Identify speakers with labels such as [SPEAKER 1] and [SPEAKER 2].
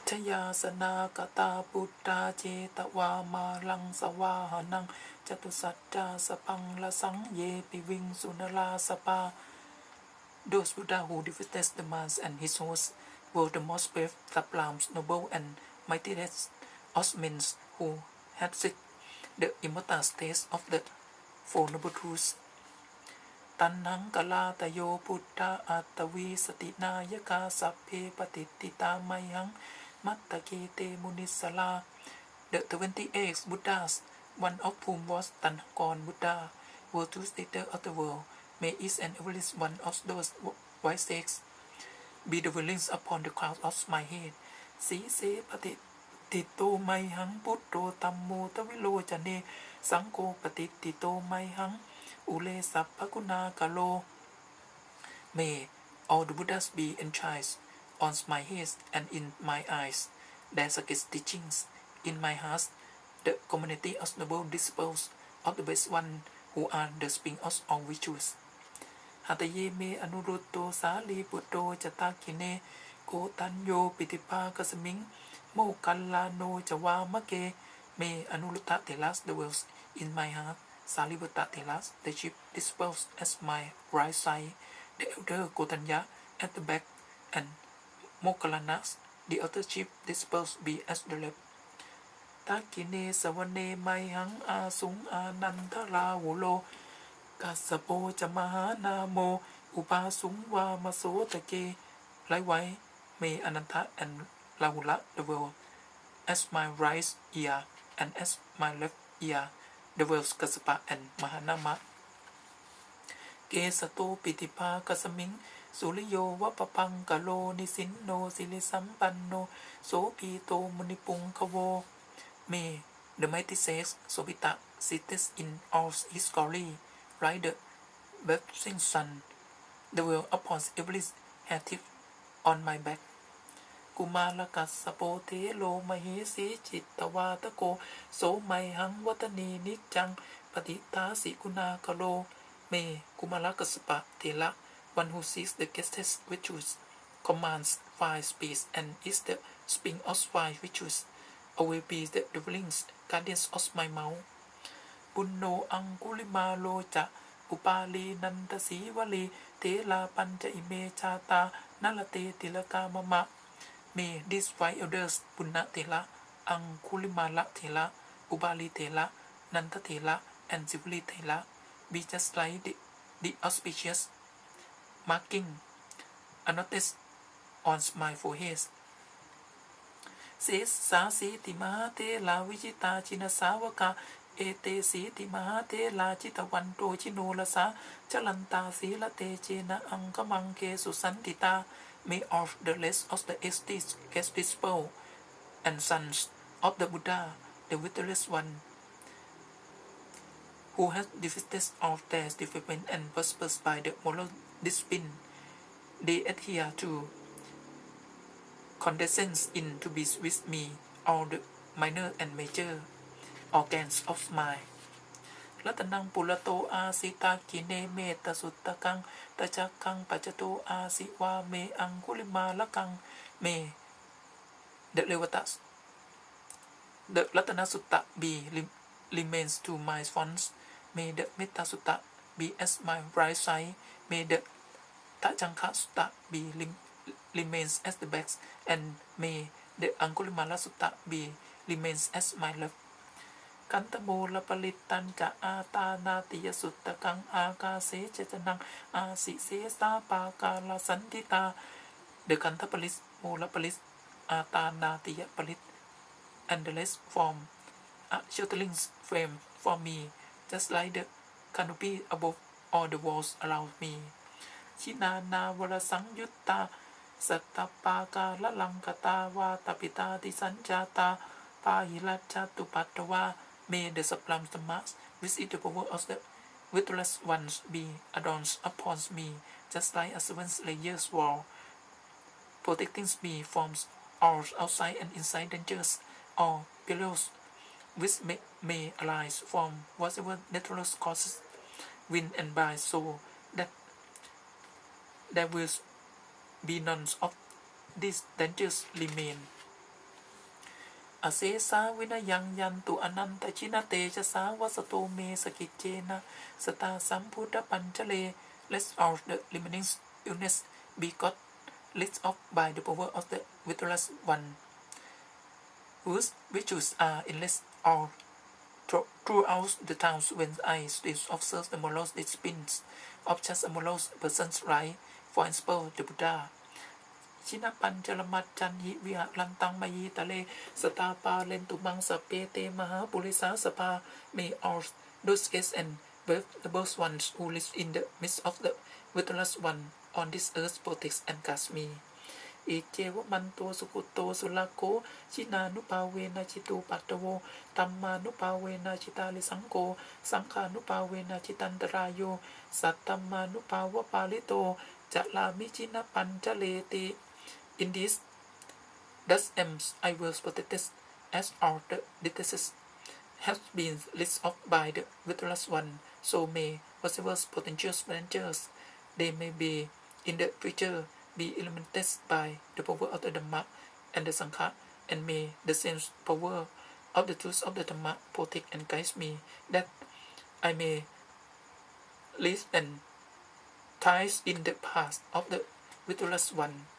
[SPEAKER 1] ชยาสนากตาปุตตาเจตวามาลังสวาหนังจตุสัจจาสพังละสังเยปิวิงสุนลาสปา Those Buddha who defeated the Mars and his hosts were the most brave, sublime, noble, and mightiest Osmans who had seeked the immortal state of the Four Noble Truths. ตันหังกลาตโยพุทธาอัตวีสตินายกาสัพเพปฏิติตาไมหังมัตตะเกเตมุนิสลา The 28 Buddhas, one of whom was Tanhakorn Buddha, were two states of the world. May each and every one of those wise sages be the dwellings upon the crown of my head. สีเสปฏิติโตไมหังพุทโธธัมโมทวิโลจเนสังโฆปฏิติโตไมหังอุเลสัพพกุณากะโล May all the Buddhas be enshrined on my head and in my eyes. Their sacred teachings in my heart, the community of noble disciples of the best one who are the spring of all virtues. หัตเยเมอนุรุตโตสาลีปุตโตจตาคิเนโกตัญโยปิติภากสมิงโมกัลลาโนจวามะเก May Anuruttha Theras dwells in my heart. Sariputta Theras, the chief disciples, as my right side, the elder Gotanya at the back, and Mokkalanas, the other chief disciples, be as the left. ทักขิเนสวเนไมหังอาสุงอานันทราวุโลกัสสโปจะมหานาโมอุปาสุงวามโสตะเก Likewise, may Ananta and Rahula dwell as my right ear and as my left ear, dwells Kassapa and Mahanama. เกสโตปิติภากสมิงสุริโยวะปะพังกะโลนิสินโนสิริสัมปันโนโสปีโตมุนิปุงคโว May the mighty sage Sobhita sits in all his glory, like the bursting sun, dwell upon every hair tip on my back. กุมารกัสสโปเทโลมเหสีจิตตวาตโกโสไมหังวัตนีนิจังปฏิทาสิกุณากะโล May Kumara Kassapa Thera, one who sees the greatest virtues, commands five speech and is the spring of five virtues, always be the dwellings, guardians of my mouth. ปุณโญอังคุลิมาโลจะอุปาลีนันตสีวลีเทลาปัญจอิเมชาตานลเตติลกามมะ May these five elders, Punna Thera, Angkulimala Thera, Ubali Thera, Nanta Thera, and Sivali Thera, be just like the auspicious marking annotated on my forehead. เสสาสีติมหาเทลาวิจิตาชินสาวกาเอเตสีติมหาเทลาจิตวันโตชิโนลสาจลันตาสีละเตเจนะอังคมังเกสุสันติตา May all the rest of the guest disciple and sons of the Buddha, the victorious one, who has defeated all their development and prospered by the moral discipline they adhere to, condescends in to be with me all the minor and major organs of mind. รัตนังปุระโตอาสิตากิเนเมตสุตตะกังตะจักกังปัจจโตอาสิวาเมอังคุลิมาละกัง May the Levatas, the Ratana Sutta be remains to my front. May the Metta Sutta be as my right side. May the Tajanka Sutta be remains as the back, and may the Angulimala Sutta be remains as my left. กันตโมลปลิตันจะอาตานาติยสุตตะกังอากาเสเจตนังอาสิเสสาปากาลสันติตา The Kanta Palis, Mola Palis, Atana Tiya Palit, and the rest form a sheltering frame for me, just like the canopy above all the walls around me. Chinana Vara Sangyutta, Satapaka Lalankata, Tapita Tisanjata, Pahilachatu Patawa. May the sublime Dhammas, with the power of the victorious ones, be adorned upon me, just like a seventh layer's wall, protecting me from all outside and inside dangers or perils, which may arise from whatever natural causes, wind and by, so that there will be none of these dangers remain. Asesa winayang yantu ananta chinate jasa wasato me sakicena sata samputa pancale. Let's all the limiting illness be got lit off by the power of the Vitulus One, whose virtues are endless all throughout the towns when I still observe the morose disciplines of just a morose person's right. For example, the Buddha. Sinapan jalamat janhi via lantang mayi tale satapa lentumang sapete maha pulisa sapa may all those guests and both ones who live in the midst of the Vitulus One on this earth protects and guards me. Icewa manto sukuto sulako chinanupawena citu patawo tammanupawena citali sangko sangkanupawena citandarayo satamanupawa palito jalami cina pancalete. In this thus I was protected as all the diseases have been lit off by the Vitulus One, so may whatever potential dangers they may be in the future be eliminated by the power of the Dhamma and the Sangha, and may the same power of the truth of the Dhamma protect and guide me, that I may live and thrive in the path of the Vitulus One.